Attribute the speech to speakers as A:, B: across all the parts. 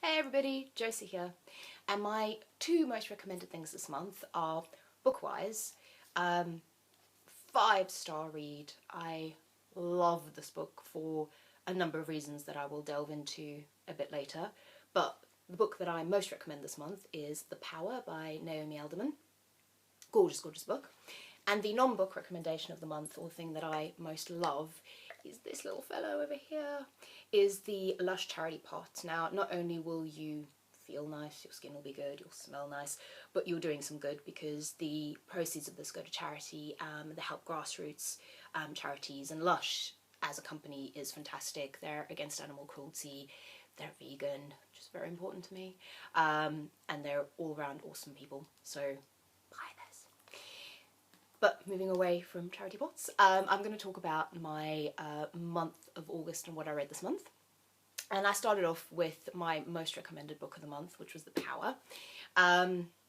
A: Hey everybody, Josie here, and my two most recommended things this month are book-wise, 5-star read. I love this book for a number of reasons that I will delve into a bit later, but the book that I most recommend this month is The Power by Naomi Alderman. Gorgeous, gorgeous book. And the non-book recommendation of the month, or the thing that I most love, is this little fellow over here, is the Lush Charity Pot. Now, not only will you feel nice, your skin will be good, you'll smell nice, but you're doing some good because the proceeds of this go to charity. They help grassroots charities, and Lush as a company is fantastic. They're against animal cruelty, they're vegan, which is very important to me, and they're all around awesome people, so buy this. But moving away from charity pots, I'm going to talk about my month of August and what I read this month. And I started off with my most recommended book of the month, which was The Power.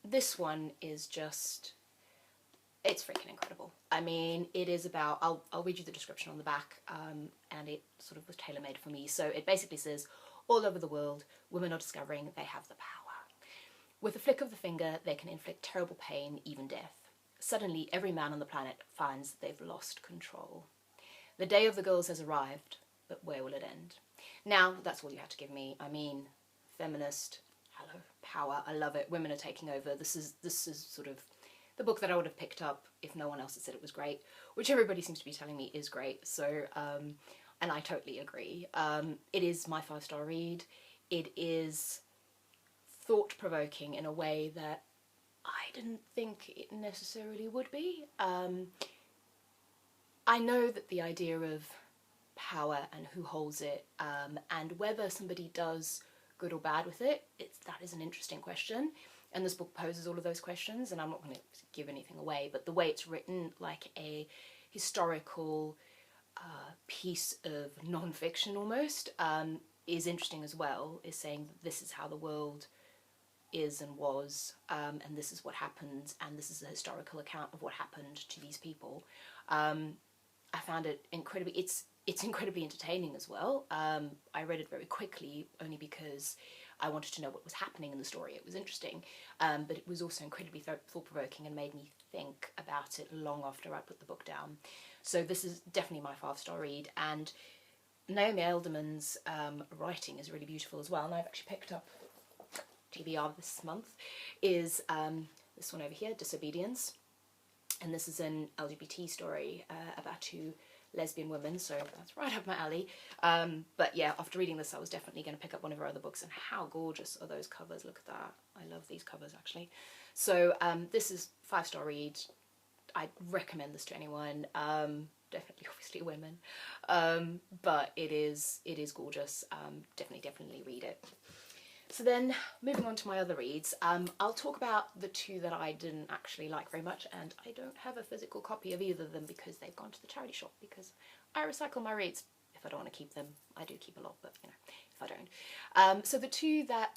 A: This one is just, it's freaking incredible. I mean, it is about, I'll read you the description on the back, and it sort of was tailor-made for me. So it basically says, all over the world, women are discovering they have the power. With a flick of the finger, they can inflict terrible pain, even death. Suddenly, every man on the planet finds that they've lost control. The day of the girls has arrived, but where will it end? Now, that's all you have to give me. I mean, feminist, hello, power, I love it. Women are taking over. This is sort of the book that I would have picked up if no one else had said it was great, which everybody seems to be telling me is great. So, and I totally agree. It is my 5-star read. It is thought-provoking in a way that I didn't think it necessarily would be. I know that the idea of power and who holds it, and whether somebody does good or bad with it, that is an interesting question. And this book poses all of those questions, and I'm not going to give anything away, but the way it's written, like a historical piece of non-fiction almost, is interesting as well, is saying that this is how the world is and was, and this is what happened, and this is a historical account of what happened to these people. I found it incredibly, it's incredibly entertaining as well. I read it very quickly only because I wanted to know what was happening in the story. It was interesting, but it was also incredibly thought-provoking and made me think about it long after I put the book down. So this is definitely my 5-star read, and Naomi Alderman's writing is really beautiful as well, and I've actually picked up TBR this month is this one over here, Disobedience, and this is an LGBT story about 2 lesbian women, so that's right up my alley. But yeah, after reading this I was definitely going to pick up one of her other books, and how gorgeous are those covers, look at that, I love these covers actually. So this is 5-star read, I recommend this to anyone, definitely obviously women, but it is gorgeous, definitely read it. So then, moving on to my other reads, I'll talk about the 2 that I didn't actually like very much, and I don't have a physical copy of either of them because they've gone to the charity shop, because I recycle my reads if I don't want to keep them. I do keep a lot, but you know, if I don't. So the 2 that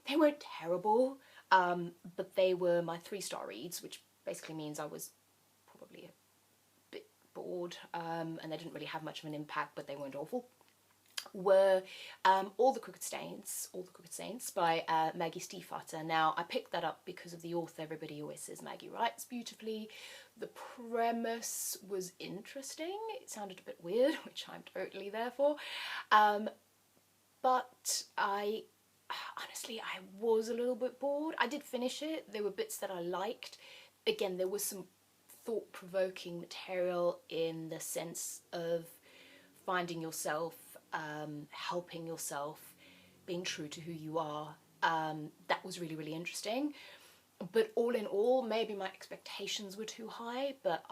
A: they weren't terrible, but they were my 3-star reads, which basically means I was probably a bit bored, and they didn't really have much of an impact, but they weren't awful, were All the Crooked Saints by Maggie Stiefvater. Now, I picked that up because of the author. Everybody always says Maggie writes beautifully. The premise was interesting. It sounded a bit weird, which I'm totally there for. But honestly, I was a little bit bored. I did finish it. There were bits that I liked. Again, there was some thought-provoking material in the sense of finding yourself, helping yourself, being true to who you are. That was really, really interesting. But all in all, maybe my expectations were too high, but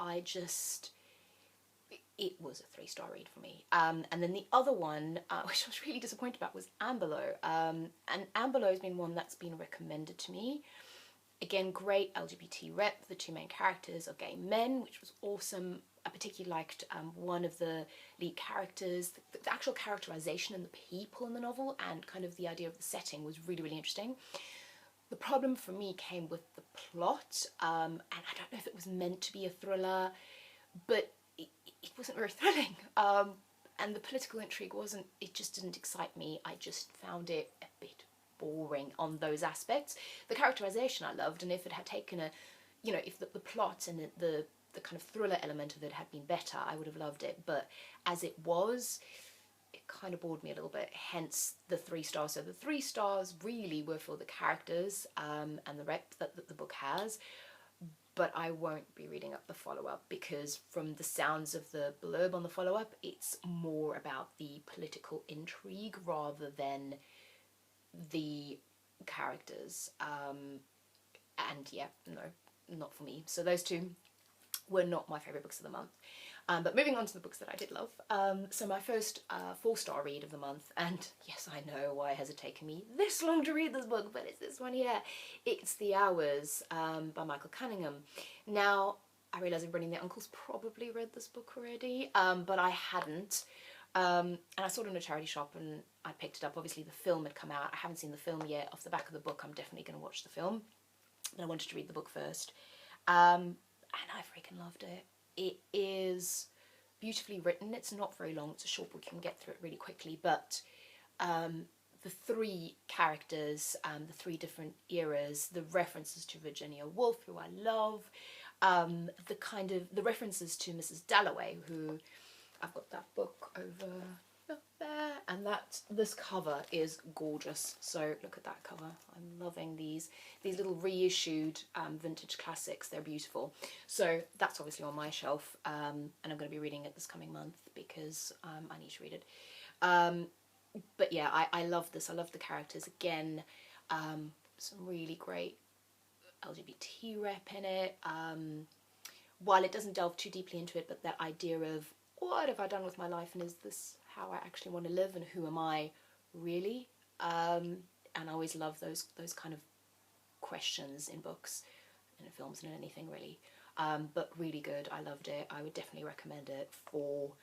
A: it was a 3-star read for me. And then the other one, which I was really disappointed about, was Amberlow. And Amberlow has been one that's been recommended to me. Again, great LGBT rep. The 2 main characters are gay men, which was awesome. I particularly liked one of the lead characters. The actual characterization and the people in the novel, and kind of the idea of the setting, was really, really interesting. The problem for me came with the plot, and I don't know if it was meant to be a thriller, but it wasn't very thrilling. and the political intrigue it just didn't excite me. I just found it a bit boring on those aspects. The characterization I loved, and if it had taken if the plot and the kind of thriller element of it had been better, I would have loved it. But as it was, it kind of bored me a little bit, hence the 3 stars. So the 3 stars really were for the characters and the rep that the book has, but I won't be reading up the follow-up because from the sounds of the blurb on the follow-up, it's more about the political intrigue rather than the characters. And yeah, no, not for me. So those 2 were not my favourite books of the month. But moving on to the books that I did love. So my first 4-star read of the month, and yes, I know why has it taken me this long to read this book, but it's this one here. It's The Hours by Michael Cunningham. Now, I realise everybody and their uncles probably read this book already, but I hadn't. And I saw it in a charity shop and I picked it up. Obviously the film had come out. I haven't seen the film yet. Off the back of the book, I'm definitely going to watch the film. But I wanted to read the book first. And I freaking loved it. It is beautifully written. It's not very long. It's a short book. You can get through it really quickly. But the 3 characters, the 3 different eras, the references to Virginia Woolf, who I love, the references to Mrs. Dalloway, who I've got that book over there, and this cover is gorgeous. So look at that cover. I'm loving these little reissued vintage classics. They're beautiful. So that's obviously on my shelf, and I'm going to be reading it this coming month because I need to read it. But yeah, I love this. I love the characters. Again, some really great LGBT rep in it. While it doesn't delve too deeply into it, but that idea of what have I done with my life, and is this how I actually want to live, and who am I really? And I always love those kind of questions in books and in films and in anything really. But really good. I loved it. I would definitely recommend it for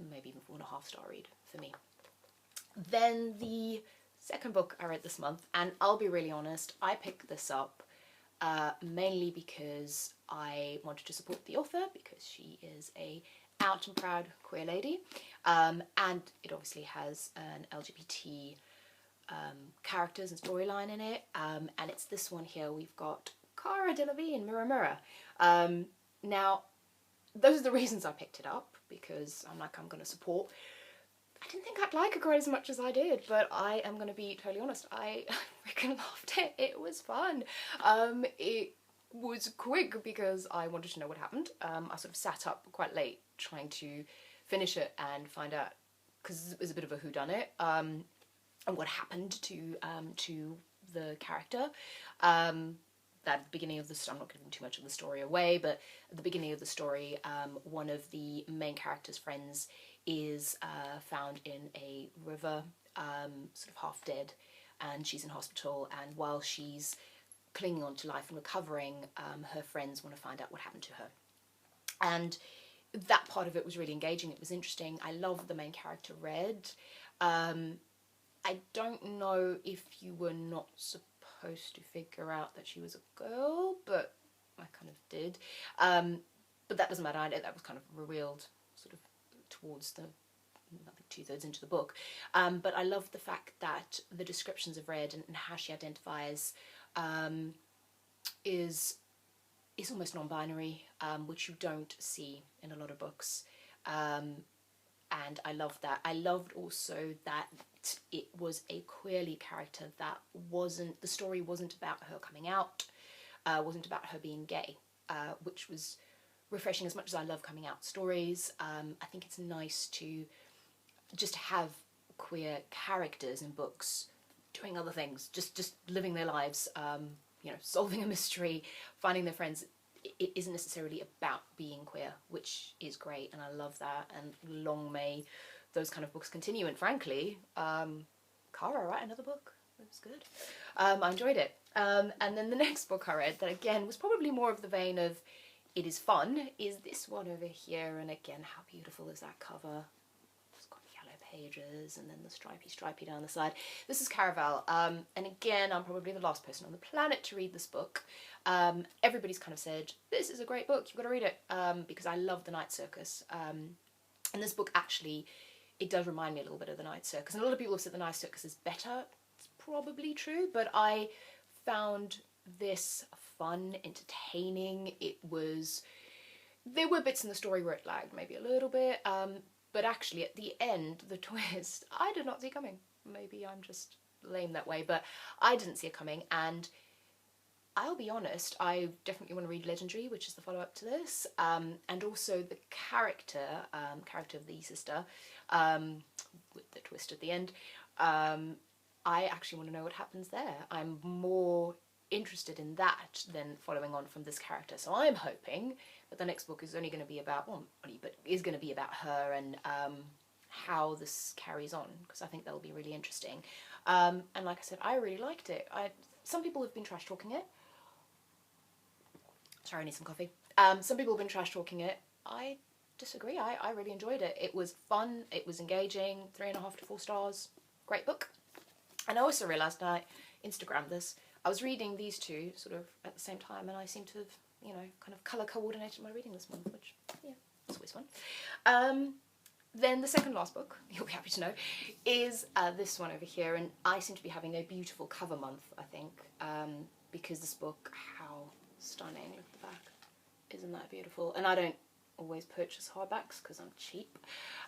A: maybe even 4.5-star read for me. Then the second book I read this month, and I'll be really honest, I picked this up mainly because I wanted to support the author because she is a out and proud queer lady, and it obviously has an LGBT characters and storyline in it, and it's this one here. We've got Cara Delevingne, Mirror Mirror. Now, those are the reasons I picked it up, because I'm going to support. I didn't think I'd like it quite as much as I did, but I am going to be totally honest, I freaking loved it. It was fun. It was quick because I wanted to know what happened. I sort of sat up quite late trying to finish it and find out, because it was a bit of a whodunit, and what happened to the character. At the beginning of the story, I'm not giving too much of the story away, but at the beginning of the story, one of the main character's friends is found in a river, sort of half dead, and she's in hospital, and while she's clinging on to life and recovering, her friends want to find out what happened to her. And that part of it was really engaging. It was interesting. I love the main character, Red. I don't know if you were not supposed to figure out that she was a girl, but I kind of did. But that doesn't matter. That was kind of revealed sort of towards the, I think, 2/3 into the book. But I love the fact that the descriptions of Red and how she identifies is almost non-binary, which you don't see in a lot of books. And I love that. I loved also that it was a queerly character that the story wasn't about her coming out, wasn't about her being gay, which was refreshing. As much as I love coming out stories, I think it's nice to just have queer characters in books doing other things, just living their lives, solving a mystery, finding their friends. It isn't necessarily about being queer, which is great, and I love that, and long may those kind of books continue. And frankly, Cara, write another book. It was good. I enjoyed it. And then the next book I read, that again was probably more of the vein of it is fun, is this one over here. And again, how beautiful is that cover? It's got yellow pages and then the stripy down the side. This is Caraval, and again, I'm probably the last person on the planet to read this book. Everybody's kind of said, this is a great book, you've got to read it, because I love The Night Circus. And this book actually it does remind me a little bit of The Night Circus. And a lot of people have said The Night Circus is better. It's probably true, but I found this fun, entertaining. There were bits in the story where it lagged maybe a little bit, but actually at the end, the twist, I did not see coming. Maybe I'm just lame that way, but I didn't see it coming, and I'll be honest, I definitely want to read Legendary, which is the follow-up to this, and also the character of the sister, with the twist at the end. I actually want to know what happens there. I'm more interested in that than following on from this character. So I'm hoping that the next book is only going to be about, well, not only, but is going to be about her and how this carries on, because I think that'll be really interesting. And like I said, I really liked it. Some people have been trash talking it. Sorry, I need some coffee. Some people have been trash talking it. I disagree. I really enjoyed it. It was fun. It was engaging. 3.5 to 4 stars. Great book. And I also realised, and I Instagrammed this, I was reading these two sort of at the same time, and I seem to have, you know, kind of colour coordinated my reading this month, which, yeah, it's always fun. Then the second last book, you'll be happy to know, is this one over here, and I seem to be having a beautiful cover month, I think, because this book, how stunning, look at the back, isn't that beautiful? And I don't always purchase hardbacks because I'm cheap,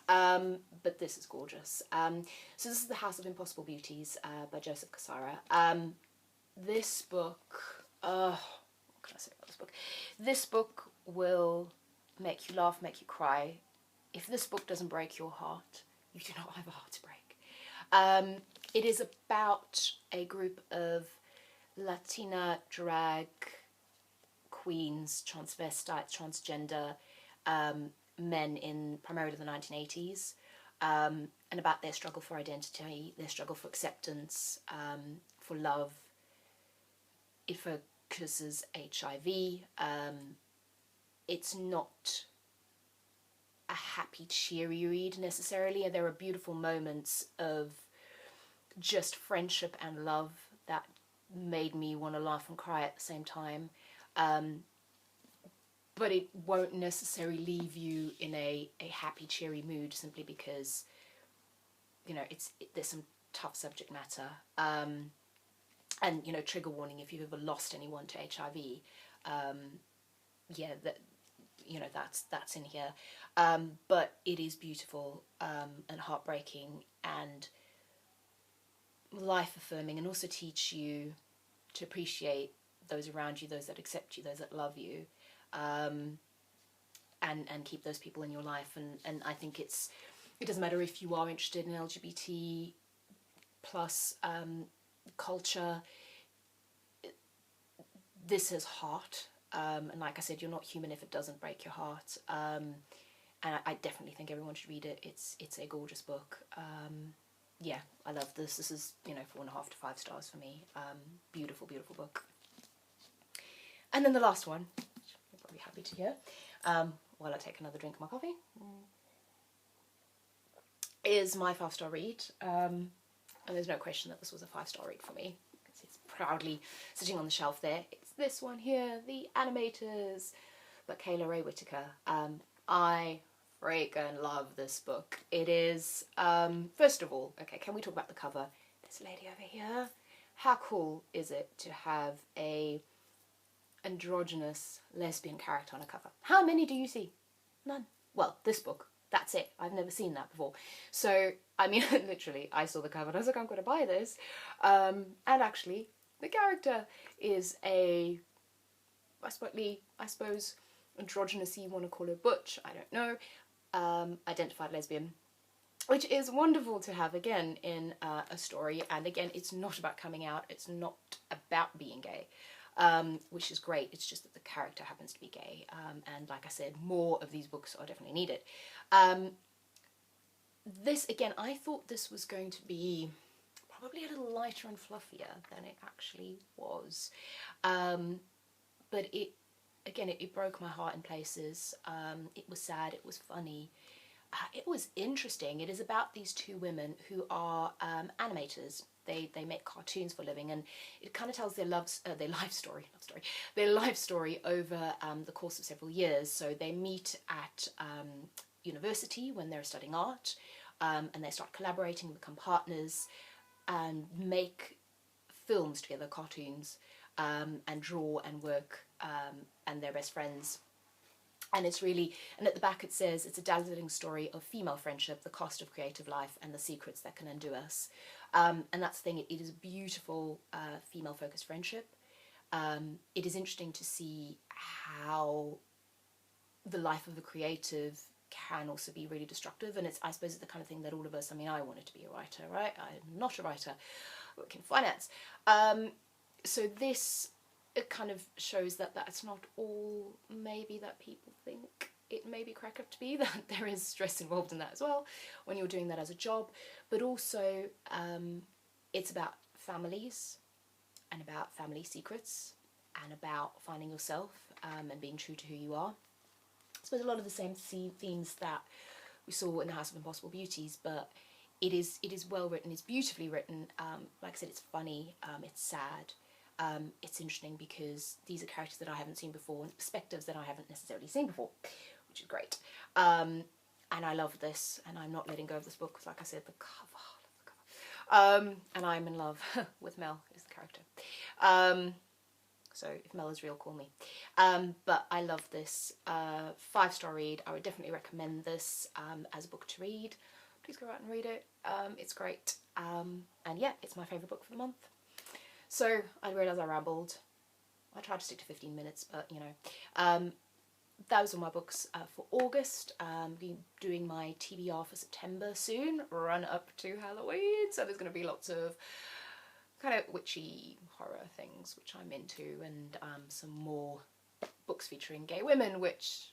A: but this is gorgeous. So this is The House of Impossible Beauties by Joseph Cassara. This book, what can I say about this book? This book will make you laugh, make you cry. If this book doesn't break your heart, you do not have a heart to break. It is about a group of Latina drag queens, transvestites, transgender men in primarily the 1980s, and about their struggle for identity, their struggle for acceptance, for love. It focuses HIV. It's not a happy, cheery read necessarily. There are beautiful moments of just friendship and love that made me want to laugh and cry at the same time. But it won't necessarily leave you in a happy, cheery mood simply because, you know, there's some tough subject matter. And, you know, trigger warning if you've ever lost anyone to HIV. Yeah, you know, that's in here. But it is beautiful and heartbreaking and life-affirming, and also teach you to appreciate those around you, those that accept you, those that love you, and keep those people in your life. And I think it doesn't matter if you are interested in LGBT plus culture. This has heart, and like I said, you're not human if it doesn't break your heart. And I definitely think everyone should read it. It's a gorgeous book. Yeah, I love this. This is, you know, 4.5 to 5 stars for me. Beautiful, beautiful book. And then the last one, which you're probably happy to hear, while I take another drink of my coffee, is my 5-star read. And there's no question that this was a 5-star read for me. It's proudly sitting on the shelf there. It's this one here, The Animators, by Kayla Ray Whitaker. I freaking love this book. It is, first of all, okay, can we talk about the cover? This lady over here. How cool is it to have a androgynous lesbian character on a cover? How many do you see? None. Well, this book, that's it. I've never seen that before. So, I mean, literally, I saw the cover and I was like, I'm going to buy this. And actually, the character is I suppose, androgynous, you want to call her butch, I don't know, identified lesbian, which is wonderful to have again in a story. And again, it's not about coming out, it's not about being gay, which is great. It's just that the character happens to be gay, and like I said, more of these books are definitely needed. This, again, I thought this was going to be probably a little lighter and fluffier than it actually was, but it broke my heart in places. It was sad, it was funny, it was interesting. It is about these two women who are animators. They make cartoons for a living, and it kind of tells their life story over the course of several years. So they meet at university when they're studying art. and they start collaborating, become partners, and make films together, cartoons, and draw and work, and they're best friends. And it's really, and at the back it says, it's a dazzling story of female friendship, the cost of creative life, and the secrets that can undo us. And that's the thing, it is a beautiful female-focused friendship. It is interesting to see how the life of a creative can also be really destructive, and it's, I suppose, it's the kind of thing that all of us, I mean, I wanted to be a writer, right? I'm not a writer, I work in finance. So this, it kind of shows that that's not all maybe that people think it may be cracked up to be, that there is stress involved in that as well when you're doing that as a job, but also it's about families and about family secrets and about finding yourself and being true to who you are. I suppose a lot of the same themes that we saw in The House of Impossible Beauties, but it is well written, it's beautifully written. Like I said, it's funny, it's sad. It's interesting because these are characters that I haven't seen before and perspectives that I haven't necessarily seen before, which is great. And I love this, and I'm not letting go of this book because, like I said, the cover, I love the cover. And I'm in love with Mel, who's the character. So if Mel is real, call me. But I love this. 5-star read. I would definitely recommend this as a book to read. Please go out and read it. It's great. And yeah, it's my favourite book for the month. So I realised I rambled. I tried to stick to 15 minutes, but you know. Those are my books for August. I'll be doing my TBR for September soon, run up to Halloween. So there's going to be lots of kind of witchy horror things, which I'm into, and some more books featuring gay women, which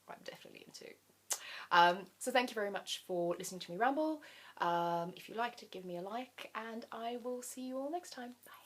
A: I'm definitely into. So thank you very much for listening to me ramble. If you liked it, give me a like, and I will see you all next time. Bye.